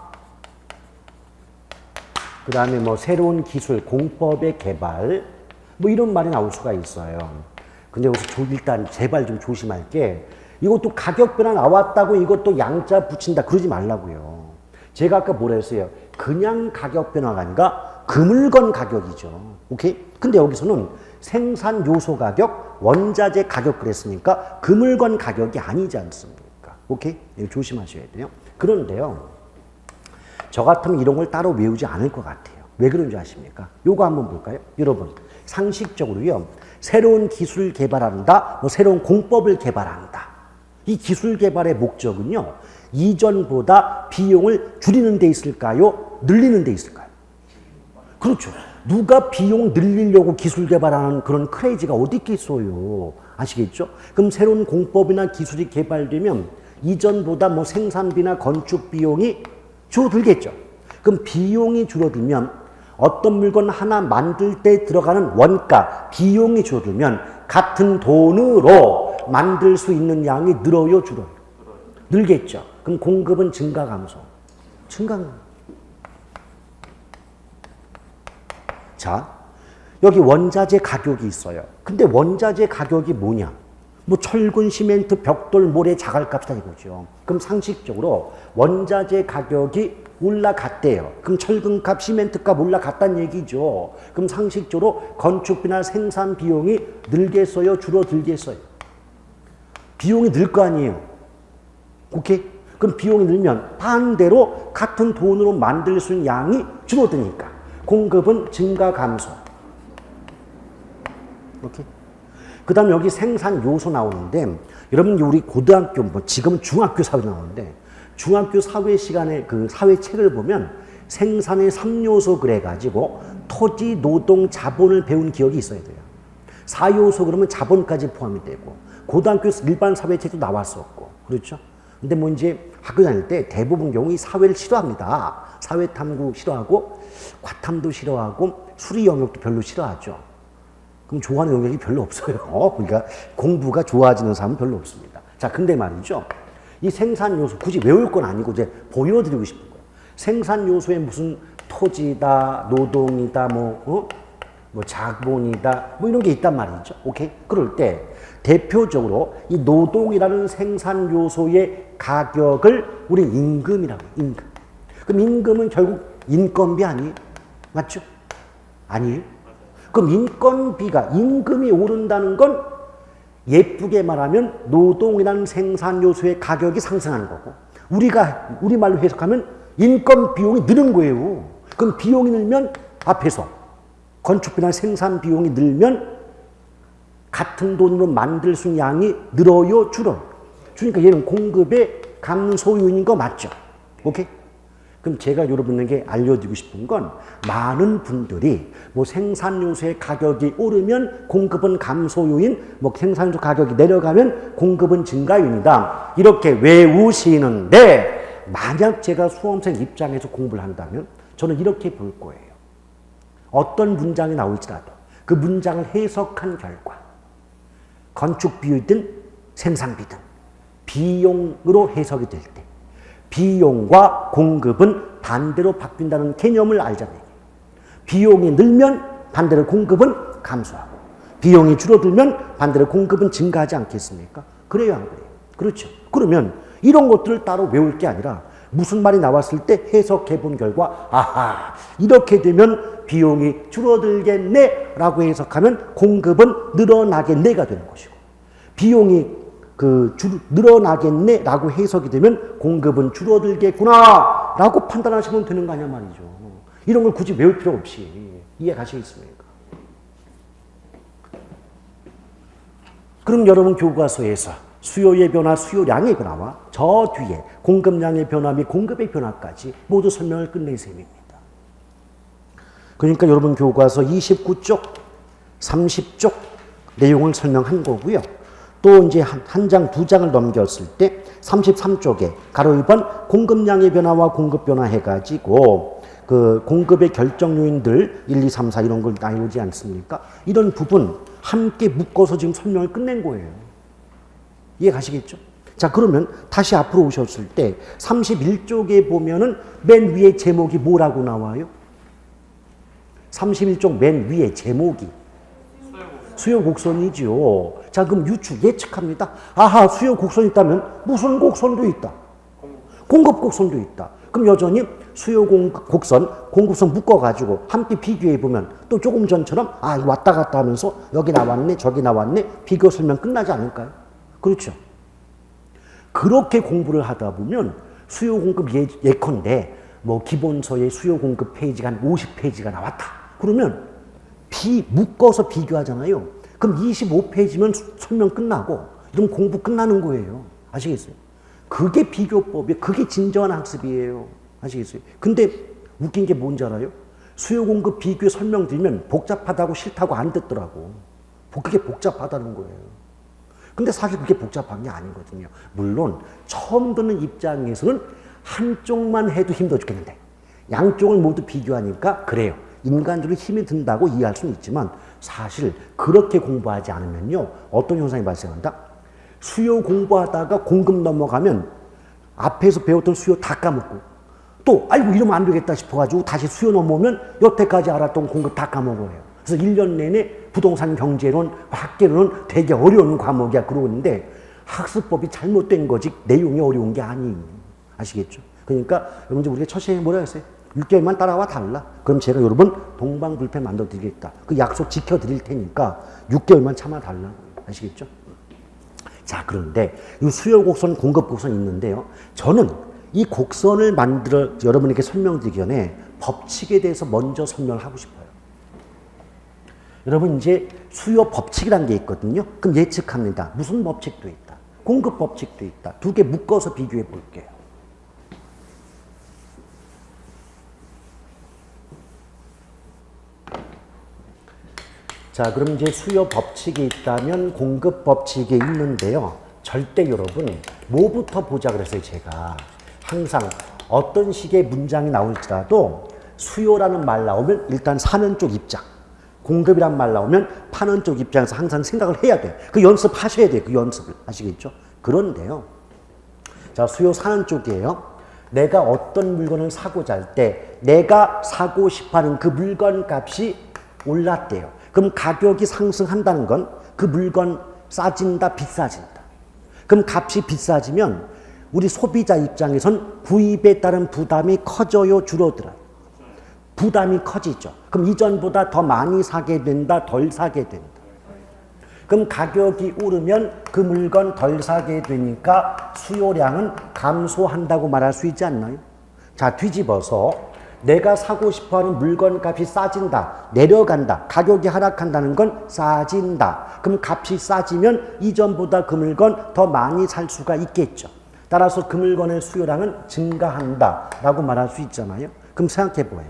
그 다음에 뭐 새로운 기술, 공법의 개발 뭐 이런 말이 나올 수가 있어요. 근데 여기서 일단 제발 좀 조심할 게 이것도 가격 변화 나왔다고 이것도 양자 붙인다 그러지 말라고요. 제가 아까 뭐라 했어요? 그냥 가격 변화가 아니라 그 물건 가격이죠. 오케이? 근데 여기서는 생산 요소 가격, 원자재 가격 그랬으니까 그 물건 가격이 아니지 않습니까? 오케이? 이거 조심하셔야 돼요. 그런데요. 저 같으면 이런 걸 따로 외우지 않을 것 같아요. 왜 그런지 아십니까? 요거 한번 볼까요? 여러분, 상식적으로요. 새로운 기술을 개발한다, 뭐 새로운 공법을 개발한다. 이 기술 개발의 목적은요. 이전보다 비용을 줄이는 데 있을까요? 늘리는 데 있을까요? 그렇죠. 누가 비용 늘리려고 기술 개발하는 그런 크레이지가 어디 있겠어요. 아시겠죠? 그럼 새로운 공법이나 기술이 개발되면 이전보다 뭐 생산비나 건축 비용이 줄어들겠죠. 그럼 비용이 줄어들면 어떤 물건 하나 만들 때 들어가는 원가, 비용이 줄어들면 같은 돈으로 만들 수 있는 양이 늘어요, 줄어요? 늘겠죠. 그럼 공급은 증가, 감소? 증가. 자, 여기 원자재 가격이 있어요. 근데 원자재 가격이 뭐냐? 뭐 철근, 시멘트, 벽돌, 모래, 자갈값이다 이거죠. 그럼 상식적으로 원자재 가격이 올라갔대요. 그럼 철근값, 시멘트값 올라갔다는 얘기죠. 그럼 상식적으로 건축비나 생산 비용이 늘겠어요? 줄어들겠어요? 비용이 늘 거 아니에요. 오케이? 그럼 비용이 늘면 반대로 같은 돈으로 만들 수 있는 양이 줄어드니까 공급은 증가 감소. 오케이? 그 다음에 여기 생산 요소 나오는데 여러분 우리 고등학교 뭐 지금은 중학교 사회 나오는데 중학교 사회 시간에 그 사회 책을 보면 생산의 3요소 그래가지고 토지, 노동, 자본을 배운 기억이 있어야 돼요. 4요소 그러면 자본까지 포함이 되고 고등학교 일반 사회 책도 나왔었고 그렇죠? 근데 뭐 이제 학교 다닐 때 대부분 경우 사회를 싫어합니다. 사회 탐구 싫어하고 과탐도 싫어하고 수리 영역도 별로 싫어하죠. 그럼 좋아하는 영역이 별로 없어요. 그러니까 공부가 좋아지는 사람은 별로 없습니다. 자, 근데 말이죠. 이 생산 요소 굳이 외울 건 아니고 이제 보여드리고 싶은 거예요. 생산 요소에 무슨 토지다, 노동이다, 뭐 자본이다, 뭐 이런 게 있단 말이죠. 오케이? 그럴 때 대표적으로 이 노동이라는 생산 요소의 가격을 우리 임금이라고 해요. 임금. 그럼 임금은 결국 인건비 아니에요? 맞죠? 아니에요? 그럼 인건비가 임금이 오른다는 건 예쁘게 말하면 노동이라는 생산 요소의 가격이 상승하는 거고 우리말로 해석하면 인건 비용이 느는 거예요. 그럼 비용이 늘면 앞에서 건축비나 생산 비용이 늘면 같은 돈으로 만들 수 있는 양이 늘어요, 줄어요? 그러니까 얘는 공급의 감소 요인인 거 맞죠? 오케이? 그럼 제가 여러분에게 알려드리고 싶은 건 많은 분들이 뭐 생산 요소의 가격이 오르면 공급은 감소 요인, 뭐 생산 요소 가격이 내려가면 공급은 증가 요인이다. 이렇게 외우시는데 만약 제가 수험생 입장에서 공부를 한다면 저는 이렇게 볼 거예요. 어떤 문장이 나올지라도 그 문장을 해석한 결과 건축비이든 생산비든 비용으로 해석이 될 때 비용과 공급은 반대로 바뀐다는 개념을 알잖아요. 비용이 늘면 반대로 공급은 감소하고 비용이 줄어들면 반대로 공급은 증가하지 않겠습니까? 그래요, 안 그래요? 그렇죠. 그러면 이런 것들을 따로 외울 게 아니라 무슨 말이 나왔을 때 해석해 본 결과 아하, 이렇게 되면 비용이 줄어들겠네 라고 해석하면 공급은 늘어나겠네가 되는 것이고 비용이 늘어나겠네 라고 해석이 되면 공급은 줄어들겠구나 라고 판단하시면 되는 거 아니야 말이죠. 이런 걸 굳이 외울 필요 없이 이해 가시겠습니까? 그럼 여러분 교과서에서 수요의 변화, 수요량의 변화와 저 뒤에 공급량의 변화 및 공급의 변화까지 모두 설명을 끝낸 셈입니다. 그러니까 여러분 교과서 29쪽, 30쪽 내용을 설명한 거고요. 또 이제 한 장, 두 장을 넘겼을 때 33쪽에 가로 1번 공급량의 변화와 공급 변화 해가지고 그 공급의 결정 요인들 1, 2, 3, 4 이런 걸 나누지 않습니까? 이런 부분 함께 묶어서 지금 설명을 끝낸 거예요. 이해 가시겠죠? 자, 그러면 다시 앞으로 오셨을 때 31쪽에 보면은 맨 위에 제목이 뭐라고 나와요? 31쪽 맨 위에 제목이 수요 곡선이죠. 자, 그럼 예측합니다. 아하, 수요 곡선이 있다면 무슨 곡선도 있다. 공급 곡선도 있다. 그럼 여전히 수요 곡선, 공급선 묶어가지고 함께 비교해보면 또 조금 전처럼 아, 왔다 갔다 하면서 여기 나왔네, 저기 나왔네, 비교 설명 끝나지 않을까요? 그렇죠. 그렇게 공부를 하다 보면 수요 공급 예컨대 뭐 기본서의 수요 공급 페이지가 한 50페이지가 나왔다. 그러면 묶어서 비교하잖아요. 그럼 25페이지면 설명 끝나고 이러면 공부 끝나는 거예요. 아시겠어요? 그게 비교법이에요. 그게 진정한 학습이에요. 아시겠어요? 근데 웃긴 게 뭔지 알아요? 수요 공급 비교 설명드리면 복잡하다고 싫다고 안 듣더라고. 그게 복잡하다는 거예요. 근데 사실 그게 복잡한 게 아니거든요. 물론 처음 듣는 입장에서는 한쪽만 해도 힘들어 죽겠는데 양쪽을 모두 비교하니까 그래요. 인간적으로 힘이 든다고 이해할 수는 있지만 사실 그렇게 공부하지 않으면요. 어떤 현상이 발생한다? 수요 공부하다가 공급 넘어가면 앞에서 배웠던 수요 다 까먹고 또 아이고 이러면 안 되겠다 싶어가지고 다시 수요 넘어오면 여태까지 알았던 공급 다 까먹어요. 그래서 1년 내내 부동산 경제론, 학계론은 되게 어려운 과목이야 그러고 있는데 학습법이 잘못된 거지 내용이 어려운 게 아니에요. 아시겠죠? 그러니까 여러분들 우리가 첫 시행에 뭐라 했어요? 6개월만 따라와 달라. 그럼 제가 여러분 동방불패 만들어 드리겠다. 그 약속 지켜 드릴 테니까 6개월만 참아 달라. 아시겠죠? 자, 그런데 이 수요 곡선, 공급 곡선이 있는데요. 저는 이 곡선을 만들어 여러분에게 설명드리기 전에 법칙에 대해서 먼저 설명을 하고 싶어요. 여러분 이제 수요 법칙이라는 게 있거든요. 그럼 예측합니다. 무슨 법칙도 있다. 공급 법칙도 있다. 두 개 묶어서 비교해 볼게요. 자, 그럼 이제 수요 법칙이 있다면 공급 법칙이 있는데요. 절대 여러분 뭐부터 보자 그랬어요, 제가. 항상 어떤 식의 문장이 나올지라도 수요라는 말 나오면 일단 사는 쪽 입장, 공급이란 말 나오면 파는 쪽 입장에서 항상 생각을 해야 돼요. 그 연습하셔야 돼요. 그 연습을. 아시겠죠? 그런데요. 자, 수요 사는 쪽이에요. 내가 어떤 물건을 사고자 할 때 내가 사고 싶어하는 그 물건 값이 올랐대요. 그럼 가격이 상승한다는 건 그 물건 싸진다, 비싸진다. 그럼 값이 비싸지면 우리 소비자 입장에선 구입에 따른 부담이 커져요, 줄어들어요? 부담이 커지죠. 그럼 이전보다 더 많이 사게 된다, 덜 사게 된다. 그럼 가격이 오르면 그 물건 덜 사게 되니까 수요량은 감소한다고 말할 수 있지 않나요? 자, 뒤집어서 내가 사고 싶어하는 물건 값이 싸진다, 내려간다, 가격이 하락한다는 건 싸진다. 그럼 값이 싸지면 이전보다 그 물건 더 많이 살 수가 있겠죠. 따라서 그 물건의 수요량은 증가한다 라고 말할 수 있잖아요. 그럼 생각해 보아요.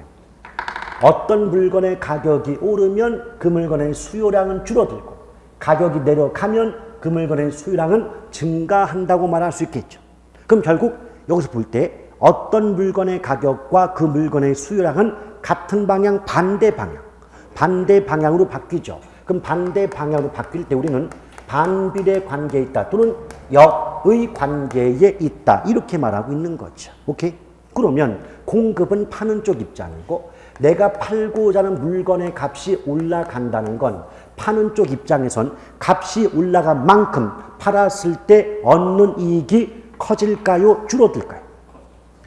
어떤 물건의 가격이 오르면 그 물건의 수요량은 줄어들고 가격이 내려가면 그 물건의 수요량은 증가한다고 말할 수 있겠죠. 그럼 결국 여기서 볼 때 어떤 물건의 가격과 그 물건의 수요량은 같은 방향, 반대 방향으로 바뀌죠. 그럼 반대 방향으로 바뀔 때 우리는 반비례 관계에 있다 또는 역의 관계에 있다 이렇게 말하고 있는 거죠. 오케이? 그러면 공급은 파는 쪽 입장이고 내가 팔고자 하는 물건의 값이 올라간다는 건 파는 쪽 입장에선 값이 올라간 만큼 팔았을 때 얻는 이익이 커질까요? 줄어들까요?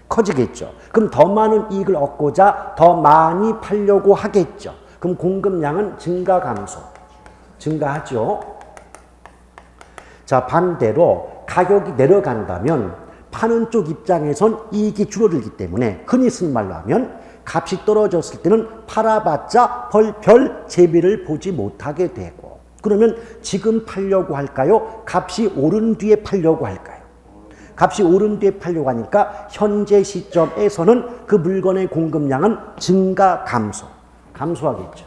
커지겠죠. 그럼 더 많은 이익을 얻고자 더 많이 팔려고 하겠죠. 그럼 공급량은 증가, 감소? 증가하죠. 자, 반대로 가격이 내려간다면 파는 쪽 입장에선 이익이 줄어들기 때문에 흔히 쓰는 말로 하면 값이 떨어졌을 때는 팔아봤자 별 재미를 보지 못하게 되고 그러면 지금 팔려고 할까요? 값이 오른 뒤에 팔려고 할까요? 값이 오른 뒤에 팔려고 하니까 현재 시점에서는 그 물건의 공급량은 증가, 감소하겠죠.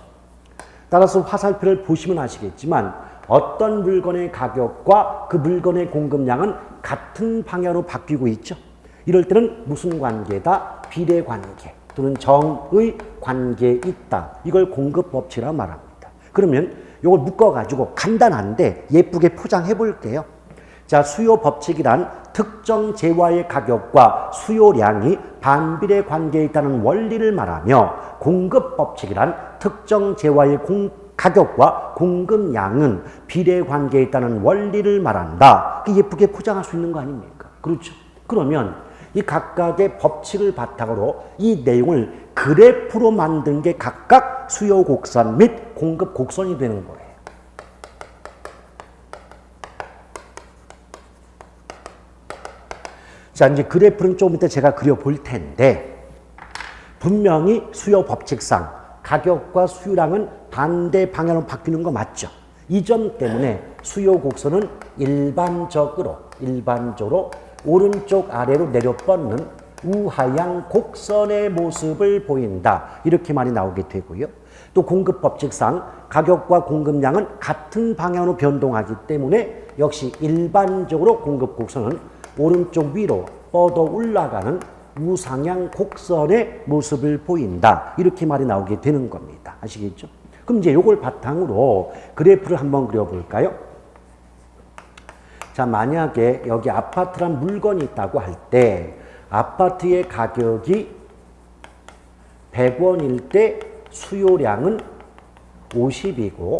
따라서 화살표를 보시면 아시겠지만 어떤 물건의 가격과 그 물건의 공급량은 같은 방향으로 바뀌고 있죠. 이럴 때는 무슨 관계다? 비례 관계 또는 정의 관계에 있다. 이걸 공급 법칙이라고 말합니다. 그러면 이걸 묶어가지고 간단한데 예쁘게 포장해 볼게요. 자, 수요 법칙이란 특정 재화의 가격과 수요량이 반비례 관계에 있다는 원리를 말하며 공급 법칙이란 특정 재화의 가격과 공급량은 비례 관계에 있다는 원리를 말한다. 예쁘게 포장할 수 있는 거 아닙니까? 그렇죠. 그러면 이 각각의 법칙을 바탕으로 이 내용을 그래프로 만든 게 각각 수요 곡선 및 공급 곡선이 되는 거예요. 자, 이제 그래프는 조금 이따 제가 그려볼 텐데 분명히 수요 법칙상 가격과 수요량은 반대 방향으로 바뀌는 거 맞죠? 이 점 때문에 수요 곡선은 일반적으로 오른쪽 아래로 내려 뻗는 우하향 곡선의 모습을 보인다. 이렇게 말이 나오게 되고요. 또 공급 법칙상 가격과 공급량은 같은 방향으로 변동하기 때문에 역시 일반적으로 공급 곡선은 오른쪽 위로 뻗어 올라가는 우상향 곡선의 모습을 보인다. 이렇게 말이 나오게 되는 겁니다. 아시겠죠? 그럼 이제 이걸 바탕으로 그래프를 한번 그려볼까요? 자, 만약에 여기 아파트란 물건이 있다고 할 때 아파트의 가격이 100원일 때 수요량은 50이고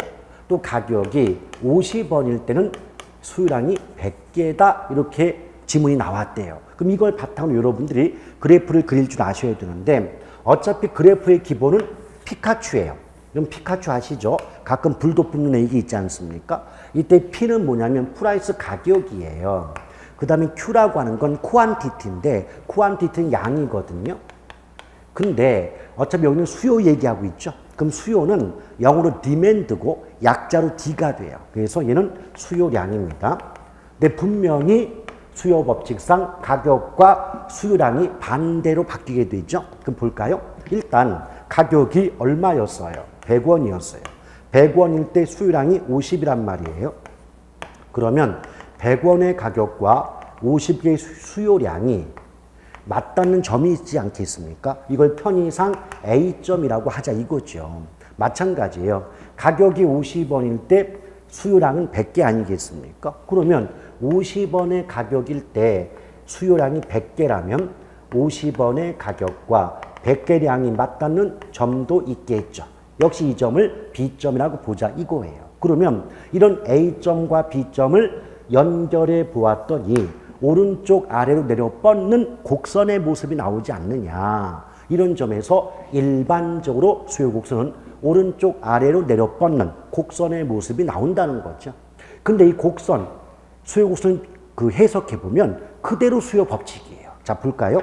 또 가격이 50원일 때는 수요량이 100개다. 이렇게 지문이 나왔대요. 그럼 이걸 바탕으로 여러분들이 그래프를 그릴 줄 아셔야 되는데 어차피 그래프의 기본은 피카츄예요. 그럼 피카츄 아시죠? 가끔 불도 붙는 애기 있지 않습니까? 이때 P는 뭐냐면 프라이스 가격이에요. 그 다음에 Q라고 하는 건 쿼안티티인데 쿼안티티는 양이거든요. 근데 어차피 여기는 수요 얘기하고 있죠. 그럼 수요는 영어로 demand고 약자로 D가 돼요. 그래서 얘는 수요량입니다. 근데 분명히 수요 법칙상 가격과 수요량이 반대로 바뀌게 되죠. 그럼 볼까요? 일단 가격이 얼마였어요? 100원이었어요. 100원일 때 수요량이 50이란 말이에요. 그러면 100원의 가격과 50개의 수요량이 맞닿는 점이 있지 않겠습니까? 이걸 편의상 A점이라고 하자 이거죠. 마찬가지예요. 가격이 50원일 때 수요량은 100개 아니겠습니까? 그러면 50원의 가격일 때 수요량이 100개라면 50원의 가격과 100개량이 맞닿는 점도 있겠죠. 역시 이 점을 B점이라고 보자 이거예요. 그러면 이런 A점과 B점을 연결해 보았더니 오른쪽 아래로 내려 뻗는 곡선의 모습이 나오지 않느냐. 이런 점에서 일반적으로 수요 곡선은 오른쪽 아래로 내려 뻗는 곡선의 모습이 나온다는 거죠. 근데 이 곡선, 수요 곡선 그 해석해 보면 그대로 수요 법칙이에요. 자, 볼까요?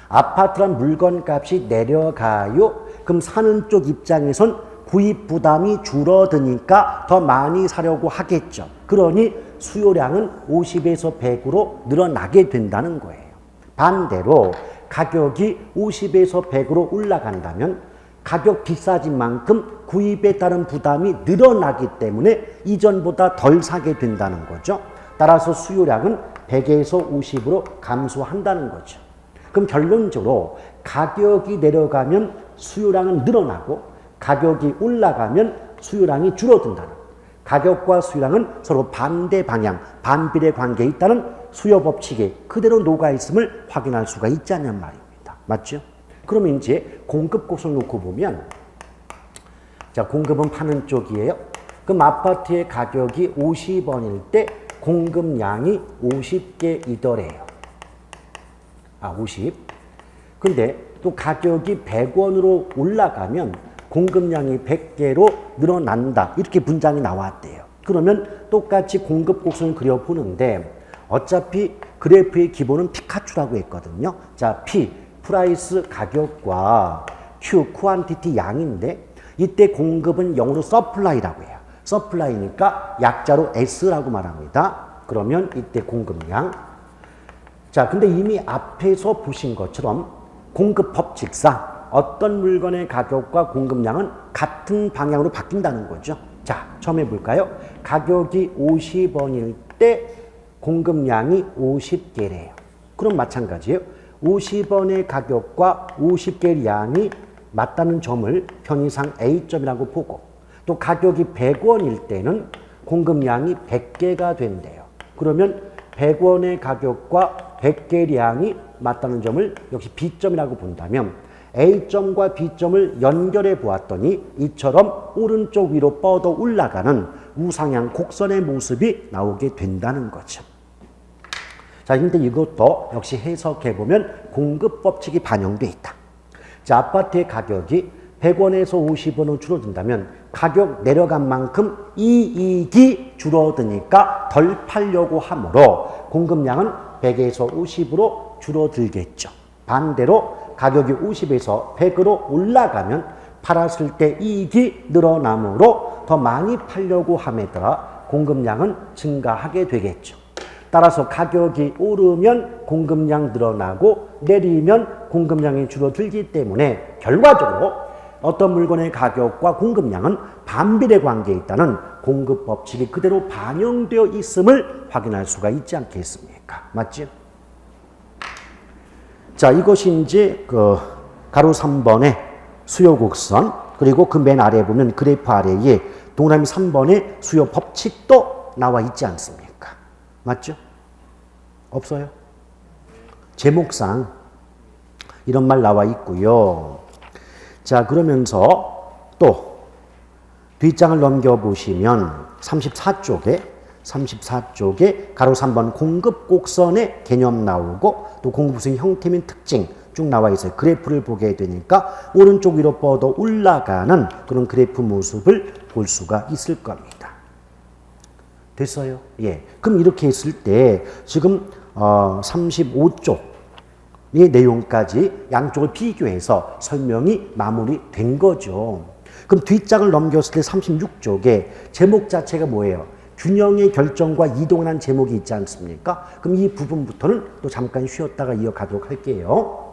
아파트란 물건 값이 내려가요. 그럼 사는 쪽 입장에선 구입 부담이 줄어드니까 더 많이 사려고 하겠죠. 그러니 수요량은 50에서 100으로 늘어나게 된다는 거예요. 반대로 가격이 50에서 100으로 올라간다면 가격 비싸진 만큼 구입에 따른 부담이 늘어나기 때문에 이전보다 덜 사게 된다는 거죠. 따라서 수요량은 100에서 50으로 감소한다는 거죠. 그럼 결론적으로 가격이 내려가면 수요량은 늘어나고 가격이 올라가면 수요량이 줄어든다는, 가격과 수요량은 서로 반대 방향, 반비례 관계에 있다는 수요 법칙에 그대로 녹아있음을 확인할 수가 있지 않냐는 말입니다. 맞죠? 그러면 이제 공급 곡선을 놓고 보면, 자, 공급은 파는 쪽이에요. 그럼 아파트의 가격이 50원일 때 공급량이 50개이더래요. 50. 근데 또 가격이 100원으로 올라가면 공급량이 100개로 늘어난다. 이렇게 문장이 나왔대요. 그러면 똑같이 공급 곡선을 그려보는데 어차피 그래프의 기본은 피카츄라고 했거든요. 자, P, 프라이스 가격과 Q, 쿼안티티 양인데 이때 공급은 영어로 서플라이라고 해요. 서플라이니까 약자로 S라고 말합니다. 그러면 이때 공급량. 자, 근데 이미 앞에서 보신 것처럼 공급 법칙상 어떤 물건의 가격과 공급량은 같은 방향으로 바뀐다는 거죠. 자, 처음 해볼까요? 가격이 50원일 때 공급량이 50개래요. 그럼 마찬가지예요. 50원의 가격과 50개 양이 맞다는 점을 편의상 A점이라고 보고 또 가격이 100원일 때는 공급량이 100개가 된대요. 그러면 100원의 가격과 100개량이 맞다는 점을 역시 B점이라고 본다면 A점과 B점을 연결해 보았더니 이처럼 오른쪽 위로 뻗어 올라가는 우상향 곡선의 모습이 나오게 된다는 거죠. 자, 근데 이것도 역시 해석해 보면 공급 법칙이 반영돼 있다. 자, 아파트의 가격이 100원에서 50원으로 줄어든다면 가격 내려간 만큼 이익이 줄어드니까 덜 팔려고 하므로 공급량은 100에서 50으로 줄어들겠죠. 반대로 가격이 50에서 100으로 올라가면 팔았을 때 이익이 늘어나므로 더 많이 팔려고 함에 따라 공급량은 증가하게 되겠죠. 따라서 가격이 오르면 공급량 늘어나고 내리면 공급량이 줄어들기 때문에 결과적으로 어떤 물건의 가격과 공급량은 반비례 관계에 있다는 공급 법칙이 그대로 반영되어 있음을 확인할 수가 있지 않겠습니까? 맞죠? 자, 이것이 이제 그 가로 3번의 수요 곡선, 그리고 그 맨 아래에 보면 그래프 아래에 동그라미 3번의 수요 법칙도 나와 있지 않습니까? 맞죠? 없어요? 제목상 이런 말 나와 있고요. 자, 그러면서 또 뒷장을 넘겨보시면 34쪽에 34쪽에 가로 3번 공급 곡선의 개념 나오고 또 공급수의 형태 및 특징 쭉 나와 있어요. 그래프를 보게 되니까 오른쪽 위로 뻗어 올라가는 그런 그래프 모습을 볼 수가 있을 겁니다. 됐어요? 예. 그럼 이렇게 했을 때 지금 35쪽의 내용까지 양쪽을 비교해서 설명이 마무리된 거죠. 그럼 뒷장을 넘겼을 때 36쪽에 제목 자체가 뭐예요? 균형의 결정과 이동한 제목이 있지 않습니까? 그럼 이 부분부터는 또 잠깐 쉬었다가 이어가도록 할게요.